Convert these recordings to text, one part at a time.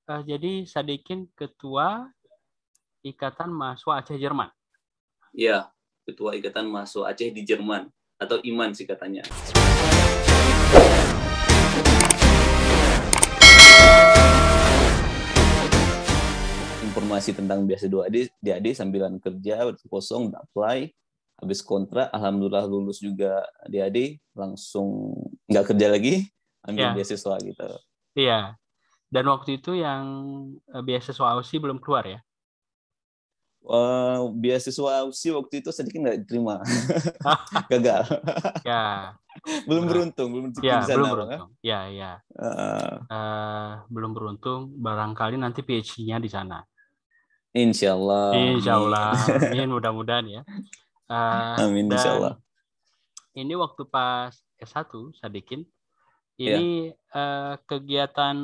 jadi Sadikin ketua Ikatan Mahasiswa Aceh Jerman. Ya, ketua Ikatan Mahasiswa Aceh di Jerman atau IMAN sih katanya. Informasi tentang beasiswa 2D, DAD sambilan kerja, waktu kosong, apply, habis kontrak, alhamdulillah lulus juga DAD, langsung nggak kerja lagi, ambil beasiswa gitu. Iya, dan waktu itu yang beasiswa Aussie belum keluar ya? Beasiswa Aussie waktu itu sedikit nggak diterima, gagal. Ya. Belum beruntung, belum rezeki Ya, di sana, belum Bang. beruntung. Ya. Belum beruntung, barangkali nanti PhD-nya di sana. Insya Allah. Amin, mudah-mudahan ya. Amin, insya Allah. Ini waktu pas S1, Sadikin, ini kegiatan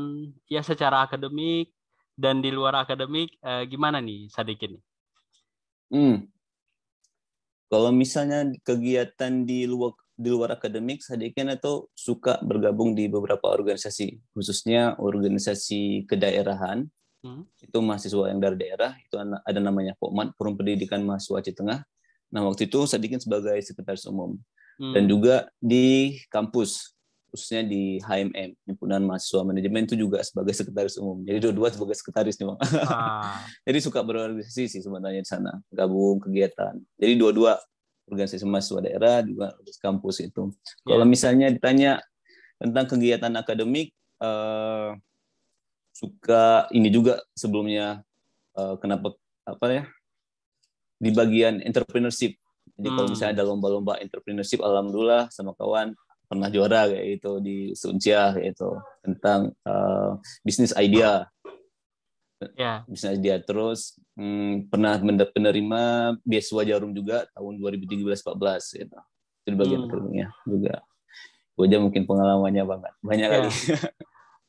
ya secara akademik dan di luar akademik gimana nih, Sadikin? Kalau misalnya kegiatan di luar akademik, Sadikin itu suka bergabung di beberapa organisasi, khususnya organisasi kedaerahan. Itu mahasiswa yang dari daerah, itu ada namanya POMAD, Forum Pendidikan Mahasiswa Aceh Tengah. Nah, waktu itu Sadikin sebagai sekretaris umum. Dan juga di kampus, khususnya di HMM, Himpunan Mahasiswa Manajemen, itu juga sebagai sekretaris umum. Jadi dua-dua sebagai sekretaris nih, Bang. Jadi suka berorganisasi sih sebenarnya di sana, gabung kegiatan. Jadi dua-dua organisasi mahasiswa daerah juga di kampus itu. Kalau misalnya ditanya tentang kegiatan akademik, suka ini juga sebelumnya kenapa di bagian entrepreneurship. Jadi kalau misalnya ada lomba-lomba entrepreneurship, alhamdulillah sama kawan pernah juara kayak itu di Suncia kayak itu tentang bisnis idea. Bisnis idea. Terus pernah menerima beasiswa Jarum juga tahun 2013-14 gitu. Itu di bagian akademiknya juga. Gue aja mungkin pengalamannya banyak kali.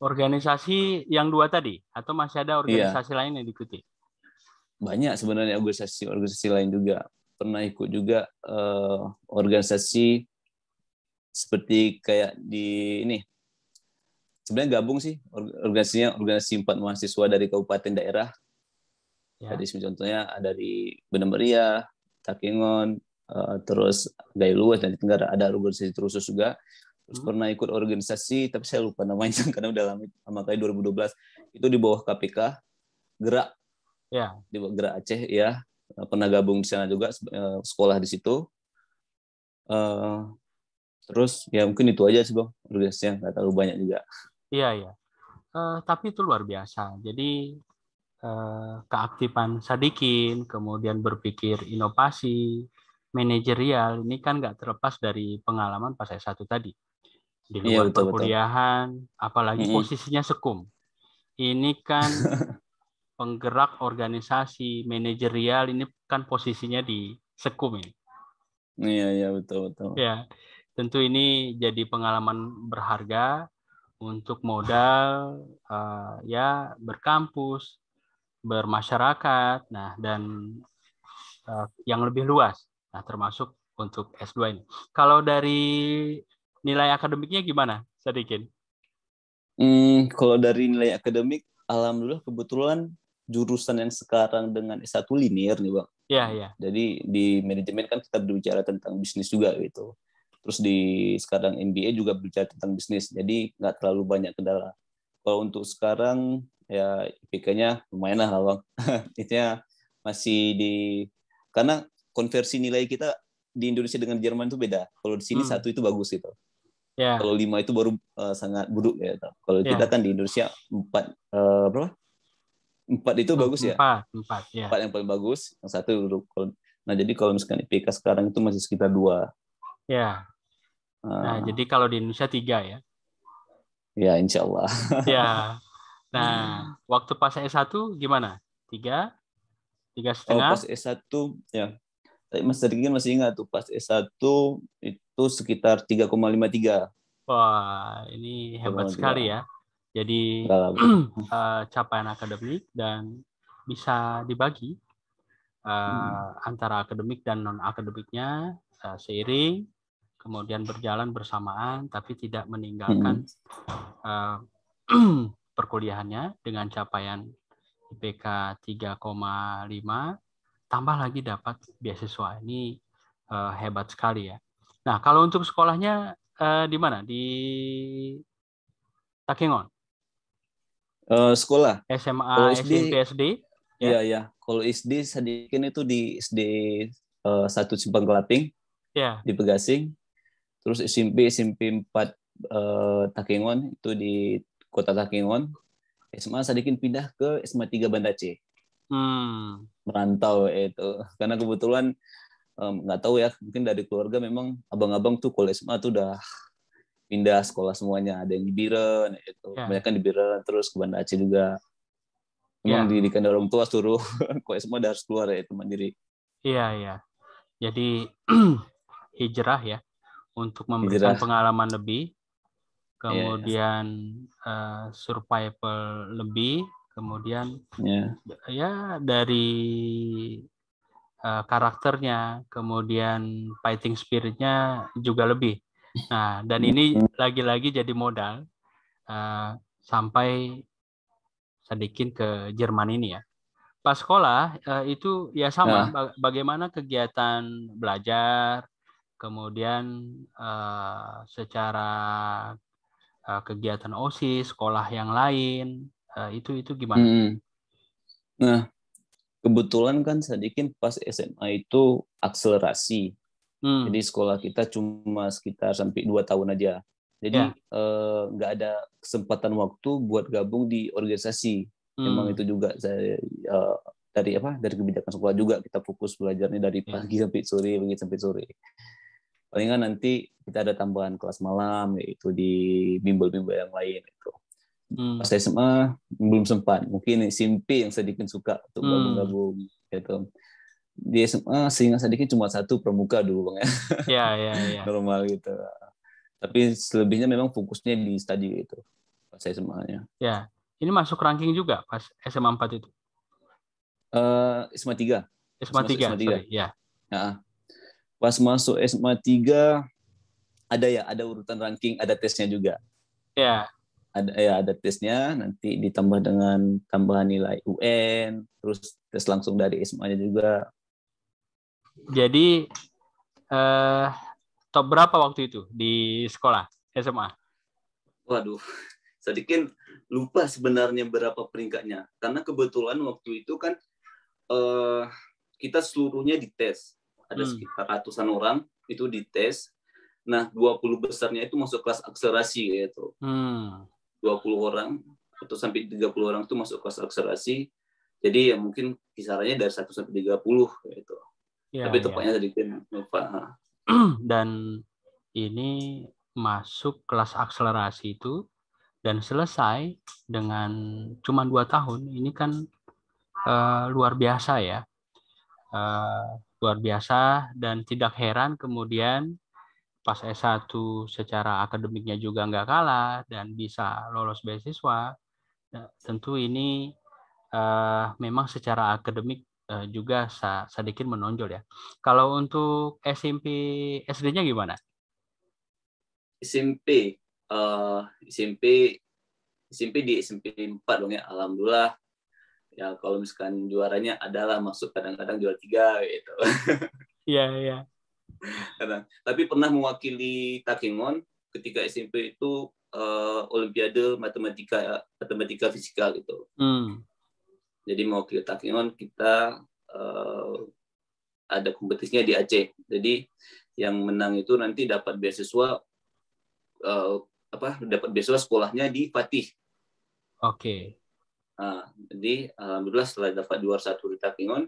Organisasi yang dua tadi atau masih ada organisasi lain yang diikuti? Banyak sebenarnya organisasi lain juga. Pernah ikut juga organisasi seperti kayak di ini. Sebenarnya gabung sih organisasi 4 mahasiswa dari kabupaten daerah. Jadi contohnya dari Benar Meriah, Takengon, terus Gailuas dan di Tenggara ada organisasi Terusus juga. Terus pernah ikut organisasi tapi saya lupa namanya karena udah lama kali 2012 itu di bawah KPK Gerak. Di bawah Gerak Aceh ya. Pernah gabung di sana juga, sekolah di situ. Terus ya mungkin itu aja sih, Bang, organisasinya nggak terlalu banyak juga. Iya. Tapi itu luar biasa. Jadi keaktifan Sadikin, kemudian berpikir inovasi, manajerial, ini kan nggak terlepas dari pengalaman pas S1 tadi. Di luar perkuliahan, apalagi posisinya sekum. Ini kan penggerak organisasi, manajerial, ini kan posisinya di sekum ini. Iya, betul. Ya, tentu ini jadi pengalaman berharga untuk modal berkampus, bermasyarakat, dan yang lebih luas, termasuk untuk S2 ini. Kalau dari nilai akademiknya gimana, Sadikin? Kalau dari nilai akademik, alhamdulillah kebetulan jurusan yang sekarang dengan S1 linear nih, Bang. Iya. Jadi di manajemen kan kita berbicara tentang bisnis juga gitu. Terus di sekarang MBA juga berbicara tentang bisnis, jadi nggak terlalu banyak kendala. Kalau untuk sekarang ya IPK-nya lumayan lah, Bang. Itu masih karena konversi nilai kita di Indonesia dengan Jerman itu beda. Kalau di sini 1 itu bagus gitu. Kalau 5 itu baru sangat buruk ya. Kalau kita kan di Indonesia 4 itu bagus ya. 4 yang paling bagus, yang 1 buruk. Nah, jadi kalau misalkan IPK sekarang itu masih sekitar 2. Ya. Nah, jadi kalau di Indonesia 3 ya. Ya, insya Allah. Ya. Nah, waktu pas S1 gimana? 3? 3,5? Pas S1 ya. Mas Sadikin masih ingat tuh pas S1 itu sekitar 3,53. Wah, ini hebat sekali ya. Jadi capaian akademik dan bisa dibagi antara akademik dan non-akademiknya seiring, kemudian berjalan bersamaan, tapi tidak meninggalkan perkuliahannya dengan capaian IPK 3,5, tambah lagi dapat beasiswa. Ini hebat sekali ya. Nah, kalau untuk sekolahnya di mana? Di Takengon? Sekolah. Kalau SMA, SD, SMP, SD? iya Ya? ya. Kalau SD Sadikin itu di SD 1 Simpang Kelaping Ya. di Pegasing. Terus SMP 4 Takengon itu di Kota Takengon. SMA Sadikin pindah ke SMA 3 Banda Aceh. Merantau itu. Karena kebetulan nggak tahu ya, mungkin dari keluarga memang abang-abang tuh kalau SMA tuh udah pindah sekolah semuanya. Ada yang di Biren, itu kebanyakan di Biren, terus ke Banda Aceh juga. Memang dididikan dari orang tua suruh kalau SMA udah harus keluar ya itu mandiri. Iya, iya. Jadi hijrah ya untuk memberikan Hijrah. pengalaman lebih, Yes. kemudian survival lebih, kemudian ya dari karakternya, kemudian fighting spiritnya juga lebih. Nah, dan ini lagi-lagi jadi modal sampai Sadikin ke Jerman ini ya. Pas sekolah itu ya sama, bagaimana kegiatan belajar, kemudian secara kegiatan OSIS, sekolah yang lain, itu gimana? Nah, kebetulan kan Sadikin pas SMA itu akselerasi. Jadi sekolah kita cuma sekitar sampai 2 tahun aja. Jadi nggak ada kesempatan waktu buat gabung di organisasi. Memang itu juga saya dari kebijakan sekolah juga kita fokus belajarnya dari pagi sampai sore, pagi sampai sore. Palingan nanti kita ada tambahan kelas malam yaitu di bimbel-bimbel yang lain itu. Pas SMA belum sempat. Mungkin SMP yang sedikit suka untuk gabung-gabung gitu. Di SMA seingat sedikit cuma 1 pramuka dulu Bang ya. Ya. Normal gitu. Tapi selebihnya memang fokusnya di studi gitu pas SMA-nya. Ya. Ini masuk ranking juga pas SMA 4 itu. SMA 3. SMA 3, sorry. Ya. Nah, pas masuk SMA 3 ada urutan ranking, ada tesnya juga. Ya. Ada tesnya, nanti ditambah dengan tambahan nilai UN, terus tes langsung dari SMA-nya juga. Jadi top berapa waktu itu di sekolah SMA? Waduh, sedikit lupa sebenarnya berapa peringkatnya. Karena kebetulan waktu itu kan kita seluruhnya dites. Ada sekitar ratusan orang itu dites. Nah, 20 besarnya itu masuk kelas akselerasi gitu. 20 orang atau sampai 30 orang itu masuk kelas akselerasi. Jadi ya mungkin kisarannya dari 1 sampai 30 gitu. Ya, tapi tepatnya sedikit lupa. Dan ini masuk kelas akselerasi itu dan selesai dengan cuma 2 tahun. Ini kan luar biasa ya. Luar biasa dan tidak heran kemudian pas S1 secara akademiknya juga nggak kalah dan bisa lolos beasiswa. Nah, tentu ini memang secara akademik juga sedikit menonjol ya. Kalau untuk SMP, SD-nya gimana? SMP di SMP 4 dong ya. Alhamdulillah. Ya kalau misalkan juaranya adalah masuk kadang-kadang juara 3 gitu. Iya. Tapi pernah mewakili Takengon ketika SMP itu Olimpiade matematika fisika gitu. Jadi mewakili Takengon kita ada kompetisinya di Aceh. Jadi yang menang itu nanti dapat beasiswa dapat beasiswa sekolahnya di Fatih. Oke. Nah, jadi alhamdulillah setelah dapat juara 1 di Takengon,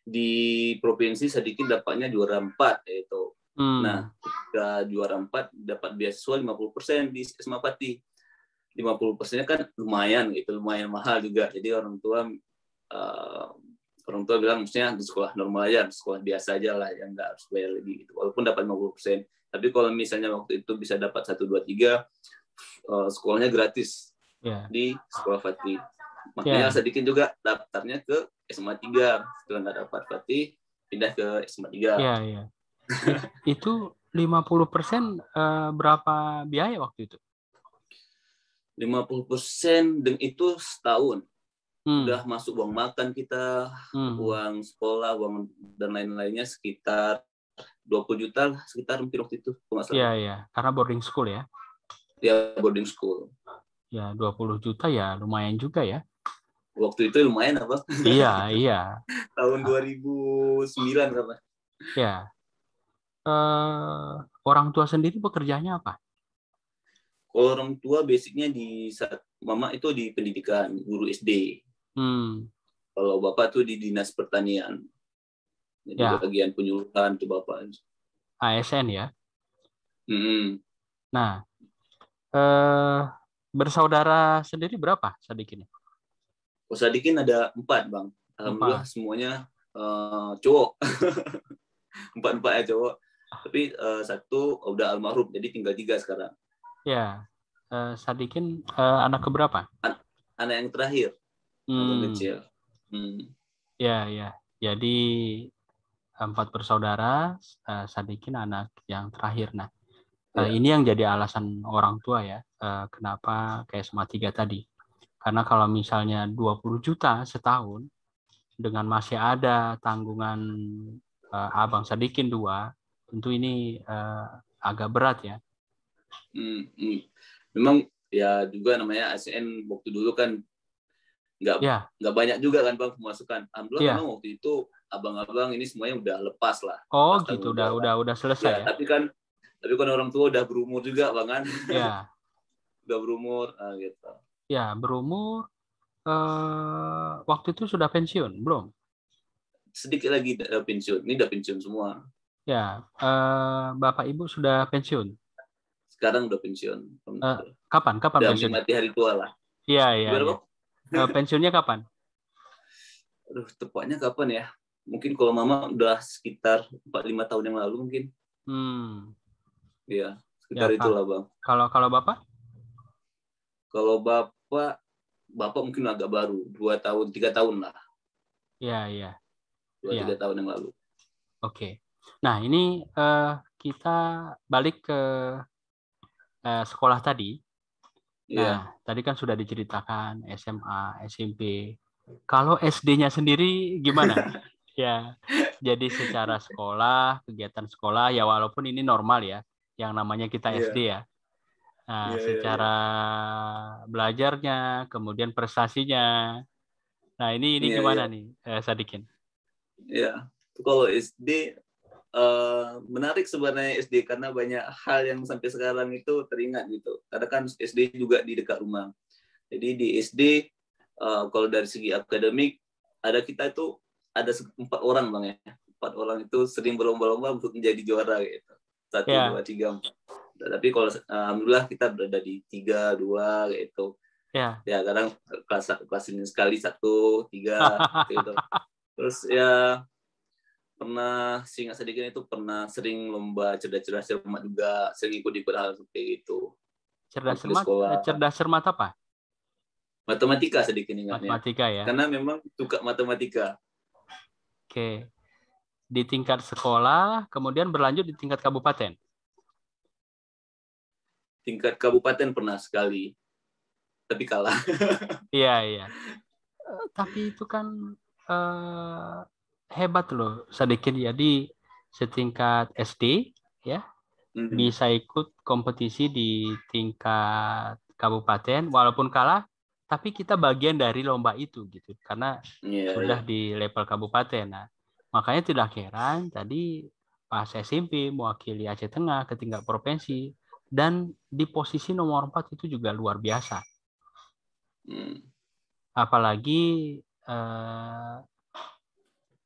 di provinsi sedikit dapatnya juara 4 yaitu. Nah, ketika juara 4 dapat beasiswa 50% di SMA Fatih. 50%-nya kan lumayan mahal juga. Jadi orang tua bilang maksudnya di sekolah normal aja, sekolah biasa aja lah yang nggak harus bayar lagi gitu. Walaupun dapat 50%. Tapi kalau misalnya waktu itu bisa dapat 1 2 3 sekolahnya gratis di sekolah Fatih. Makanya sedikit juga daftarnya ke SMA 3. Setelah nggak dapat Fatih, pindah ke SMA 3. Iya. Itu 50% berapa biaya waktu itu? 50% dan itu setahun. Udah masuk uang makan kita, uang sekolah, uang dan lain-lainnya sekitar 20 juta lah, sekitar mungkin waktu itu. Iya, iya. Karena boarding school ya? Ya, boarding school. Ya, 20 juta ya lumayan juga ya. Waktu itu lumayan apa? Iya, iya. Tahun 2009 apa? Ya. Orang tua sendiri pekerjaannya apa? Kalau orang tua basicnya di saat mama itu di pendidikan, guru SD. Kalau bapak tuh di dinas pertanian. Jadi ya. bagian penyuluhan tuh bapak. ASN ya. Nah, bersaudara sendiri berapa Sadikin? Sadikin ada 4 bang. Alhamdulillah 4. Semuanya cowok. 4-4 ya cowok. Tapi satu udah almarhum, jadi tinggal 3 sekarang. Ya, Sadikin anak keberapa? Anak yang terakhir, yang kecil. Ya, ya. Jadi 4 bersaudara, Sadikin anak yang terakhir. Nah, ini yang jadi alasan orang tua ya, kenapa kayak sama 3 tadi. Karena kalau misalnya 20 juta setahun, dengan masih ada tanggungan Abang Sadikin 2, tentu ini agak berat ya. Memang ya juga namanya ASN waktu dulu kan nggak banyak juga kan bang pemasukan. Alhamdulillah memang waktu itu abang-abang ini semuanya udah lepas lah. Oh gitu, udah selesai ya. Tapi kan orang tua udah berumur juga bang kan. Ya. Udah berumur gitu. Ya berumur. Waktu itu sudah pensiun belum? Sedikit lagi pensiun. Ini udah pensiun semua. Ya, bapak ibu sudah pensiun. Sekarang udah pensiun. Kapan udah pensiun? Menikmati hari tua lah. Iya. Pensiunnya kapan? Aduh, tepatnya kapan ya? Mungkin kalau mama udah sekitar 4-5 tahun yang lalu mungkin. Iya, sekitar itulah bang. Kalau bapak? Kalau bapak mungkin agak baru, 2 tahun, 3 tahun lah. Iya. 2-3 tahun yang lalu. Oke. Nah ini kita balik ke sekolah tadi. Nah, tadi kan sudah diceritakan SMA, SMP. Kalau SD-nya sendiri gimana? Ya, jadi secara sekolah, kegiatan sekolah, ya walaupun ini normal ya, yang namanya kita SD ya. Nah, secara belajarnya, kemudian prestasinya. Nah, ini gimana nih, Sadikin? Ya, kalau SD menarik sebenarnya SD karena banyak hal yang sampai sekarang itu teringat gitu. Karena kan SD juga di dekat rumah. Jadi di SD kalau dari segi akademik kita itu ada 4 orang bang ya. 4 orang itu sering berlomba-lomba untuk menjadi juara gitu. 1, 2, 3, 4. Tapi kalau alhamdulillah kita berada di 3, 2 gitu. Ya kadang kelas ini sekali 1, 3 gitu. Terus ya pernah seingat sedikit itu pernah sering lomba cerdas cermat juga, sering ikut hal seperti itu. Cerdas cermat apa? Matematika sedikit ingatnya. Matematika ya. Karena memang suka matematika. Oke. Di tingkat sekolah, kemudian berlanjut di tingkat kabupaten. Tingkat kabupaten pernah sekali, tapi kalah. Iya. Tapi itu kan hebat loh, sedikit jadi setingkat SD ya bisa ikut kompetisi di tingkat kabupaten walaupun kalah, tapi kita bagian dari lomba itu gitu karena sudah di level kabupaten. Nah, makanya tidak heran tadi pas SMP mewakili Aceh Tengah ke tingkat provinsi dan di posisi nomor 4 itu juga luar biasa. Apalagi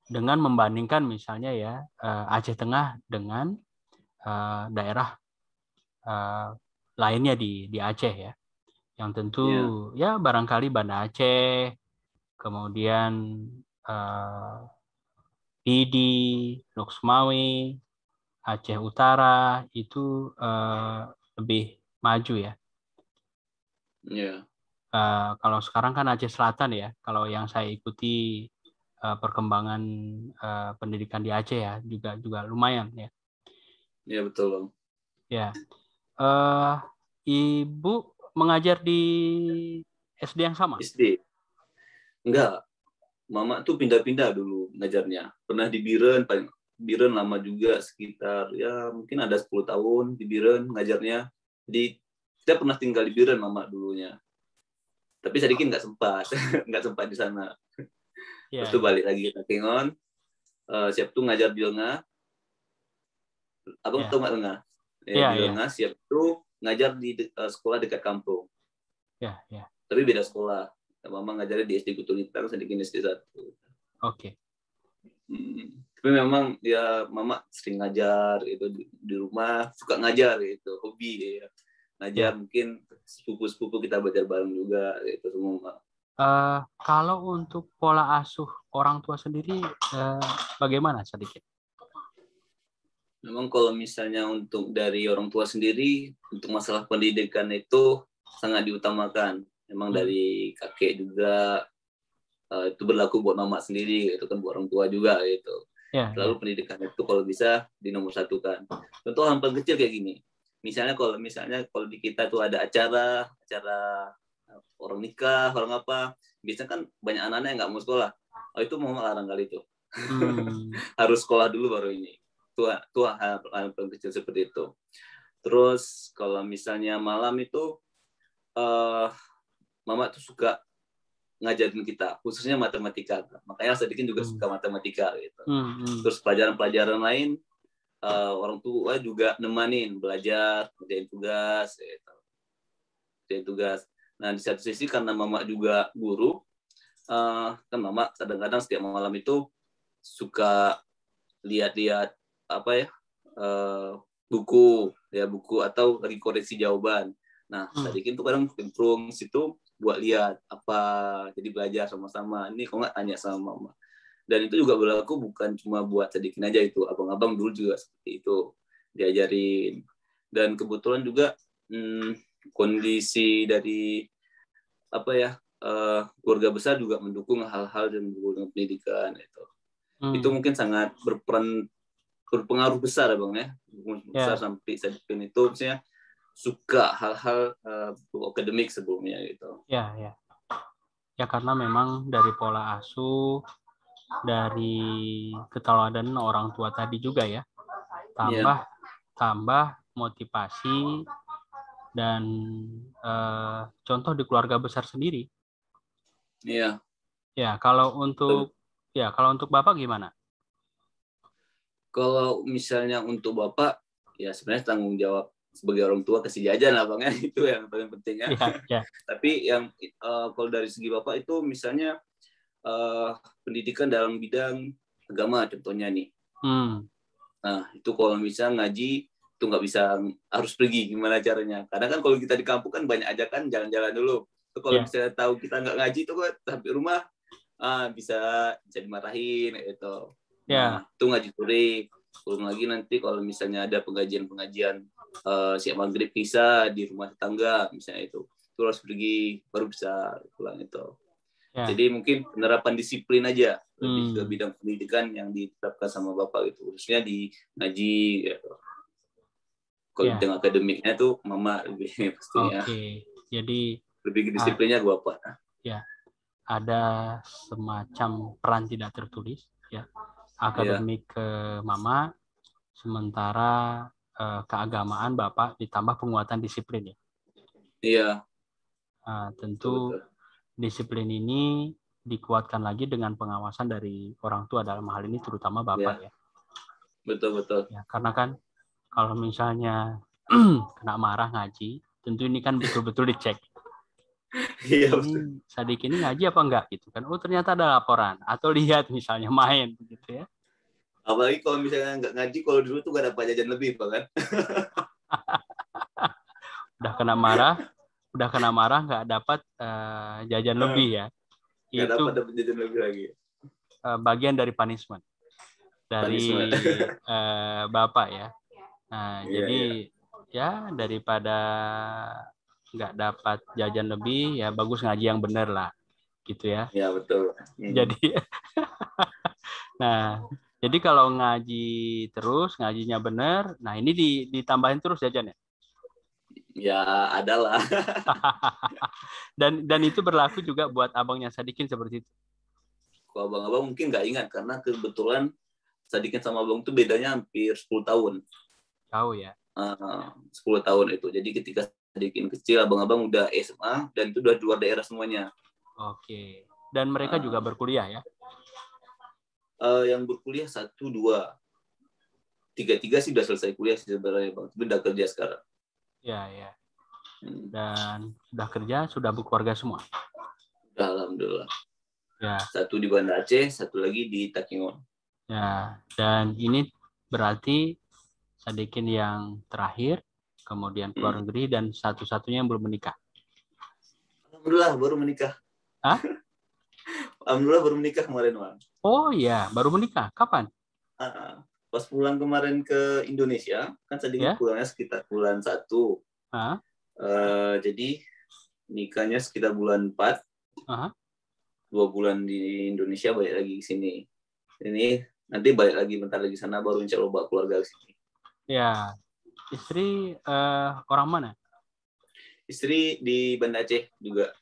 dengan membandingkan misalnya ya Aceh Tengah dengan daerah lainnya di Aceh ya, yang tentu ya barangkali Banda Aceh, kemudian Pidi, Luxmawi, Aceh Utara itu lebih maju ya. Kalau sekarang kan Aceh Selatan ya, kalau yang saya ikuti perkembangan pendidikan di Aceh ya juga lumayan ya. Iya betul bang. Ya, Ibu mengajar di SD yang sama? SD. Enggak. Mama tuh pindah-pindah dulu ngajarnya. Pernah di Biren, Biren lama juga, sekitar ya mungkin ada 10 tahun di Biren ngajarnya. Jadi kita pernah tinggal di Biren Mama dulunya. Tapi sedikit nggak sempat, nggak sempat di sana. Terus tuh balik lagi ke Kengon. Siap tuh ngajar di Lengah. Abang tahu nggak Lengah? Di Lengah siap tuh ngajar di sekolah dekat kampung. Tapi beda sekolah. Mama ngajarnya di SD Kutulitang, sedikit SD 1. Oke. Tapi memang ya Mama sering ngajar itu di rumah, suka ngajar gitu, hobi ya. Ngajar mungkin sepupu-sepupu kita belajar bareng juga itu semua. Kalau untuk pola asuh orang tua sendiri bagaimana sedikit? Memang kalau misalnya untuk dari orang tua sendiri untuk masalah pendidikan itu sangat diutamakan. Memang dari kakek juga itu berlaku buat mama sendiri, itu kan buat orang tua juga gitu. Lalu pendidikan itu kalau bisa dinomorsatukan. Contoh hal paling kecil kayak gini. Misalnya kalau di kita tuh ada acara orang nikah, orang apa, biasanya kan banyak anak-anak yang nggak mau sekolah. Oh itu mama larang kali itu. Harus sekolah dulu baru ini. Itu hal paling kecil seperti itu. Terus kalau misalnya malam itu Mama tuh suka ngajarin kita, khususnya matematika. Makanya sedikit juga suka matematika gitu. Terus pelajaran-pelajaran lain orang tua juga nemanin belajar, kerjain tugas gitu. Kerjain tugas. Nah, di satu sisi karena Mama juga guru, kan Mama kadang-kadang setiap malam itu suka lihat-lihat buku atau lagi koreksi jawaban. Nah, sedikit tuh kadang improve situ buat lihat apa, jadi belajar sama-sama. Ini kok nggak tanya sama Mama. Dan itu juga berlaku bukan cuma buat sedikit aja itu, abang-abang dulu juga seperti itu diajarin. Dan kebetulan juga kondisi dari keluarga besar juga mendukung hal-hal dan mendukung pendidikan itu. Itu mungkin sangat berpengaruh besar abang ya, besar sampai sedikit itu misalnya suka hal-hal akademik sebelumnya gitu. Ya karena memang dari pola asuh, dari keteladanan orang tua tadi juga ya, tambah motivasi dan contoh di keluarga besar sendiri. Kalau untuk Bapak gimana? Kalau misalnya untuk Bapak, ya sebenarnya tanggung jawab sebagai orang tua kasih jajan lah Bang ya, itu yang paling penting ya. Tapi yang kalau dari segi Bapak itu misalnya pendidikan dalam bidang agama contohnya nih. Nah, itu kalau misalnya ngaji itu nggak bisa, harus pergi gimana caranya. Karena kan kalau kita di kampung kan banyak ajakan jalan-jalan dulu. Itu kalau misalnya tahu kita nggak ngaji itu kan sampai rumah bisa dimarahin gitu. Nah, itu ngaji sore. Belum lagi nanti kalau misalnya ada pengajian siap maghrib bisa di rumah tetangga misalnya itu harus pergi baru bisa pulang itu. Jadi mungkin penerapan disiplin aja lebih ke bidang pendidikan yang diterapkan sama Bapak itu, khususnya di ngaji gitu. Kalau bidang akademiknya tuh Mama lebih pastinya. Jadi lebih ke disiplinnya Bapak. Ada semacam peran tidak tertulis ya. Akademik ke Mama, sementara keagamaan Bapak ditambah penguatan disiplin ya. Iya. Tentu betul. Disiplin ini dikuatkan lagi dengan pengawasan dari orang tua, dalam hal ini terutama Bapak ya. Betul. Ya, karena kan kalau misalnya kena marah ngaji, tentu ini kan betul-betul dicek. Iya, ini Sadik ini ngaji apa enggak gitu kan? Oh ternyata ada laporan, atau lihat misalnya main gitu ya. Apalagi kalau misalnya nggak ngaji, kalau dulu tuh nggak dapat jajan lebih kan? Udah kena marah nggak dapat jajan lebih ya. Nggak dapat jajan lebih lagi. Bagian dari punishment dari Bapak ya. Nah, jadi ya daripada nggak dapat jajan lebih, ya bagus ngaji yang benar lah, gitu ya. Iya betul. Jadi, nah, jadi kalau ngaji terus, ngajinya benar, nah ini ditambahin terus jajannya. Ya, adalah. Dan itu berlaku juga buat abangnya Sadikin seperti itu. Kalau abang-abang mungkin nggak ingat karena kebetulan Sadikin sama abang itu bedanya hampir 10 tahun. Tahu ya. 10 tahun itu. Jadi ketika Sadikin kecil, abang-abang udah SMA dan itu udah luar daerah semuanya. Oke. Dan mereka juga berkuliah ya? Yang berkuliah 1, 2, 3 sih udah selesai kuliah sih sebenarnya bang. Tapi udah kerja sekarang. Ya. Dan sudah kerja, sudah berkeluarga semua? Udah, alhamdulillah. Ya. 1 di Banda Aceh, 1 lagi di Takengon. Ya. Dan ini berarti Sadikin yang terakhir, kemudian keluar negeri, dan satu-satunya yang belum menikah. Alhamdulillah baru menikah. Hah? Alhamdulillah baru menikah kemarin, Bang. Oh iya, baru menikah. Kapan? Pas pulang kemarin ke Indonesia, kan Sadikin pulangnya sekitar bulan 1. Jadi nikahnya sekitar bulan 4. 2 bulan di Indonesia, balik lagi ke sini. Ini nanti balik lagi bentar lagi sana, baru insya Allah bawa keluarga ke sini. Ya, istri orang mana? Istri di Banda Aceh juga.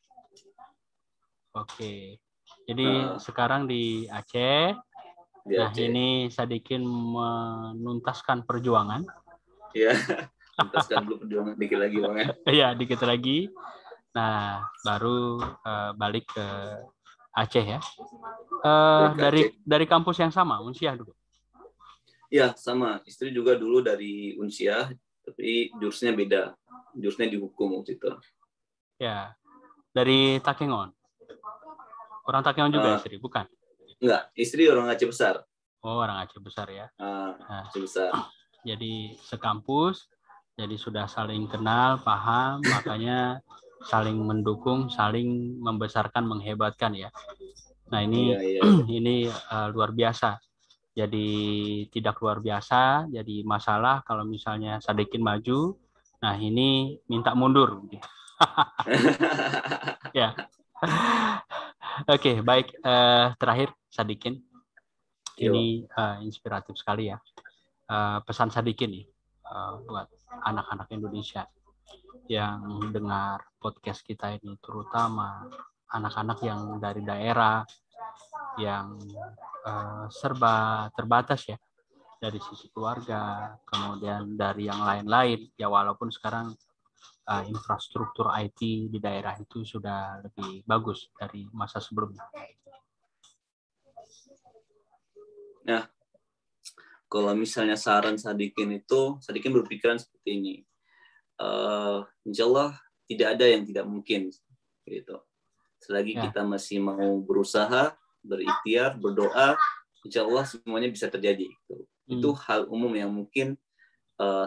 Oke, jadi sekarang di Aceh. Aceh. Ini Sadikin menuntaskan perjuangan. Iya, menuntaskan dulu perjuangan dikit lagi bang ya. Iya, dikit lagi. Nah, baru balik ke Aceh ya. Dari kampus yang sama, Unsiah dulu. Iya, sama. Istri juga dulu dari Unsiah, tapi jurusnya beda. Jurusnya di hukum waktu itu. Ya, dari Takengon. Orang Takengon juga istri, bukan? Enggak, istri orang Aceh Besar. Oh, orang Aceh Besar ya. Aceh Besar. Jadi sekampus, jadi sudah saling kenal, paham, makanya saling mendukung, saling membesarkan, menghebatkan ya. Nah ini ini luar biasa. Jadi tidak luar biasa, jadi masalah kalau misalnya Sadikin maju, nah ini minta mundur. Ya. Oke, baik. Terakhir Sadikin, ini inspiratif sekali ya. Pesan Sadikin nih buat anak-anak Indonesia yang dengar podcast kita ini, terutama anak-anak yang dari daerah yang serba terbatas ya, dari sisi keluarga, kemudian dari yang lain-lain ya, walaupun sekarang infrastruktur IT di daerah itu sudah lebih bagus dari masa sebelumnya. Nah, kalau misalnya saran Sadikin itu, Sadikin berpikiran seperti ini. Insya Allah tidak ada yang tidak mungkin gitu. Selagi kita masih mau berusaha, berikhtiar, berdoa, insya Allah semuanya bisa terjadi. Gitu. Itu hal umum yang mungkin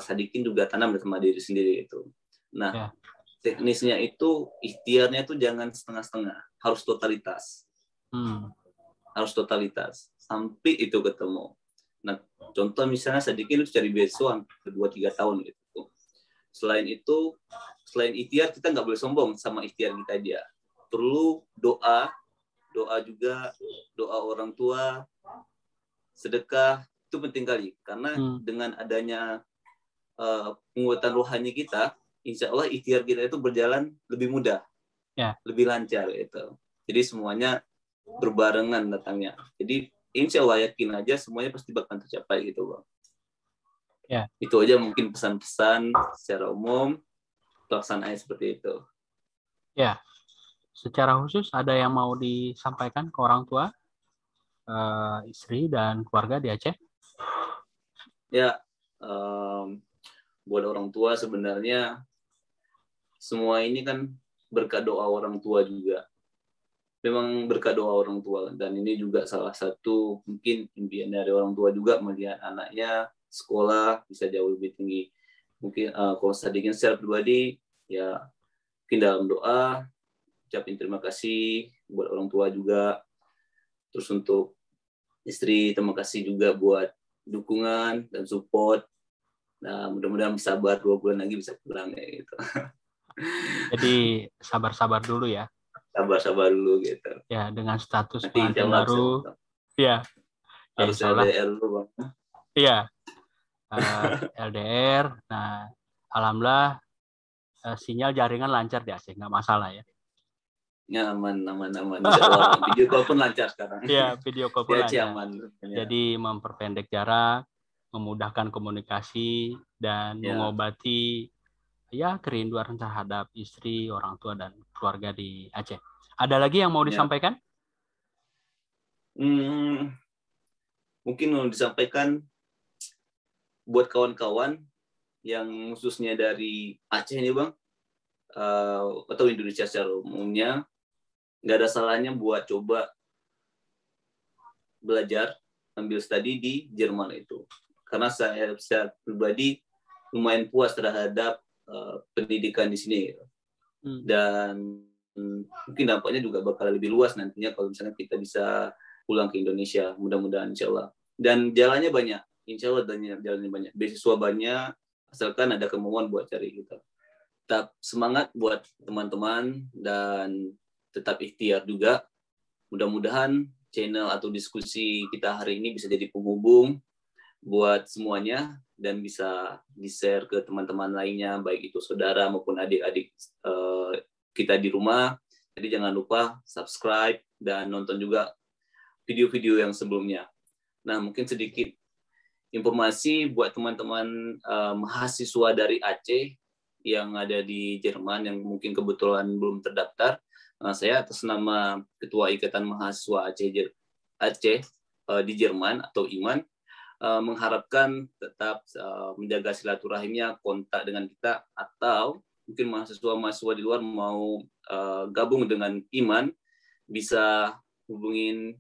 Sadikin juga tanam sama diri sendiri itu. Nah, teknisnya itu ikhtiarnya itu jangan setengah-setengah, harus totalitas. Harus totalitas sampai itu ketemu. Nah, contoh misalnya Sadikin itu cari beasiswa 2-3 tahun gitu. Selain itu, selain ikhtiar kita nggak boleh sombong sama ikhtiar kita dia. Perlu doa juga, doa orang tua, sedekah, itu penting kali. Karena dengan adanya penguatan rohani kita, insya Allah ikhtiar kita itu berjalan lebih mudah, lebih lancar gitu. Jadi semuanya berbarengan datangnya. Jadi insya Allah yakin aja semuanya pasti bakal tercapai gitu bang. Itu aja mungkin pesan-pesan secara umum, pelaksanaan seperti itu. Ya. Secara khusus ada yang mau disampaikan ke orang tua, istri dan keluarga di Aceh? Ya, buat orang tua sebenarnya semua ini kan berkat doa orang tua juga. Memang berkat doa orang tua, dan ini juga salah satu mungkin impian dari orang tua juga melihat anaknya sekolah bisa jauh lebih tinggi. Mungkin kalau Sadikin secara pribadi ya mungkin dalam doa ucapin terima kasih buat orang tua juga. Terus untuk istri, terima kasih juga buat dukungan dan support. Nah, mudah-mudahan sabar 2 bulan lagi bisa pulang ya gitu. Jadi sabar-sabar dulu ya. Sabar-sabar dulu gitu. Ya, dengan status nanti pengantin baru. Ya. Harus LDR dulu bang. Iya. LDR. Nah, alhamdulillah sinyal jaringan lancar di Aceh, nggak masalah ya? Ya, aman. Insya Allah. Video call pun lancar sekarang. Ya, video call pun lancar. Aman. Jadi memperpendek jarak, memudahkan komunikasi, dan mengobati kerinduan terhadap istri, orang tua, dan keluarga di Aceh. Ada lagi yang mau disampaikan? Mungkin mau disampaikan buat kawan-kawan yang khususnya dari Aceh nih Bang, atau Indonesia secara umumnya, nggak ada salahnya buat coba belajar, ambil studi di Jerman itu. Karena saya pribadi lumayan puas terhadap pendidikan di sini. Dan mungkin dampaknya juga bakal lebih luas nantinya kalau misalnya kita bisa pulang ke Indonesia, mudah-mudahan insya Allah. Dan jalannya banyak, insya Allah jalannya banyak. Beasiswa banyak, asalkan ada kemauan buat cari gitu. Tetap semangat buat teman-teman dan tetap ikhtiar juga. Mudah-mudahan channel atau diskusi kita hari ini bisa jadi penghubung buat semuanya dan bisa di-share ke teman-teman lainnya, baik itu saudara maupun adik-adik kita di rumah. Jadi jangan lupa subscribe dan nonton juga video-video yang sebelumnya. Nah, mungkin sedikit informasi buat teman-teman mahasiswa dari Aceh yang ada di Jerman yang mungkin kebetulan belum terdaftar. Saya atas nama Ketua Ikatan Mahasiswa Aceh di Jerman atau IMAN mengharapkan tetap menjaga silaturahimnya, kontak dengan kita, atau mungkin mahasiswa-mahasiswa di luar mau gabung dengan IMAN bisa hubungin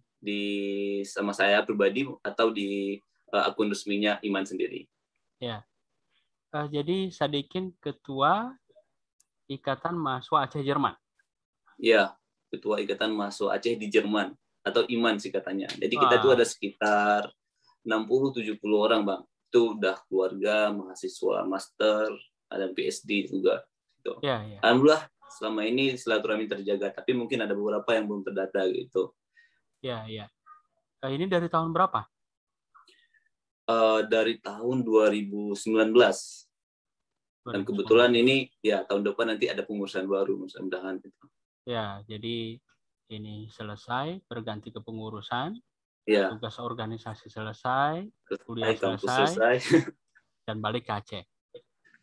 sama saya pribadi atau di akun resminya IMAN sendiri. Ya. Jadi Sadikin Ketua Ikatan Mahasiswa Aceh Jerman. Ya, Ketua Ikatan Mahasiswa Aceh di Jerman atau IMAN sih katanya. Jadi kita tuh ada sekitar 60-70 orang, Bang. Itu udah keluarga, mahasiswa, master, ada PhD juga. Gitu. Ya. Alhamdulillah selama ini silaturahmi terjaga, tapi mungkin ada beberapa yang belum terdata gitu. Ya. Ini dari tahun berapa? Dari tahun 2019. Dan kebetulan ini ya tahun depan nanti ada pengurusan baru, mudah-mudahan. Ya, jadi ini selesai, berganti ke pengurusan, tugas organisasi selesai, kuliah selesai, dan balik ke Aceh.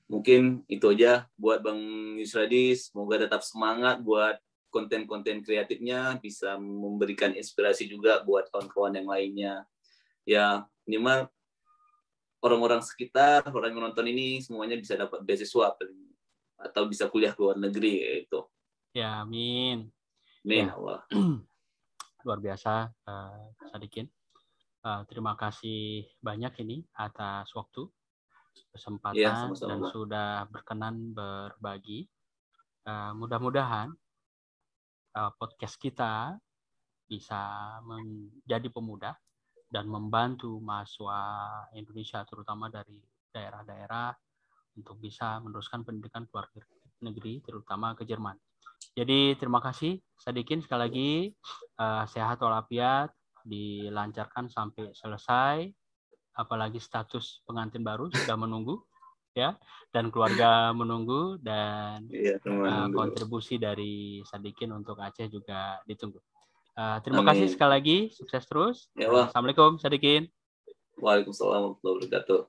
Mungkin itu aja buat Bang Yusradi. Semoga tetap semangat buat konten-konten kreatifnya, bisa memberikan inspirasi juga buat kawan-kawan yang lainnya. Ya, minimal orang-orang sekitar, orang yang menonton ini semuanya bisa dapat beasiswa atau bisa kuliah ke luar negeri itu. Ya, amin. Amin, Allah. Luar biasa, Sadikin. Terima kasih banyak ini atas waktu, kesempatan, dan sudah berkenan berbagi. Mudah-mudahan podcast kita bisa menjadi pemuda dan membantu mahasiswa Indonesia, terutama dari daerah-daerah, untuk bisa meneruskan pendidikan luar negeri, terutama ke Jerman. Jadi terima kasih Sadikin sekali lagi, sehat walafiat, dilancarkan sampai selesai, apalagi status pengantin baru sudah menunggu, ya, dan keluarga menunggu, dan kontribusi dari Sadikin untuk Aceh juga ditunggu. Terima kasih sekali lagi, sukses terus. Assalamualaikum Sadikin. Waalaikumsalam warahmatullahi wabarakatuh.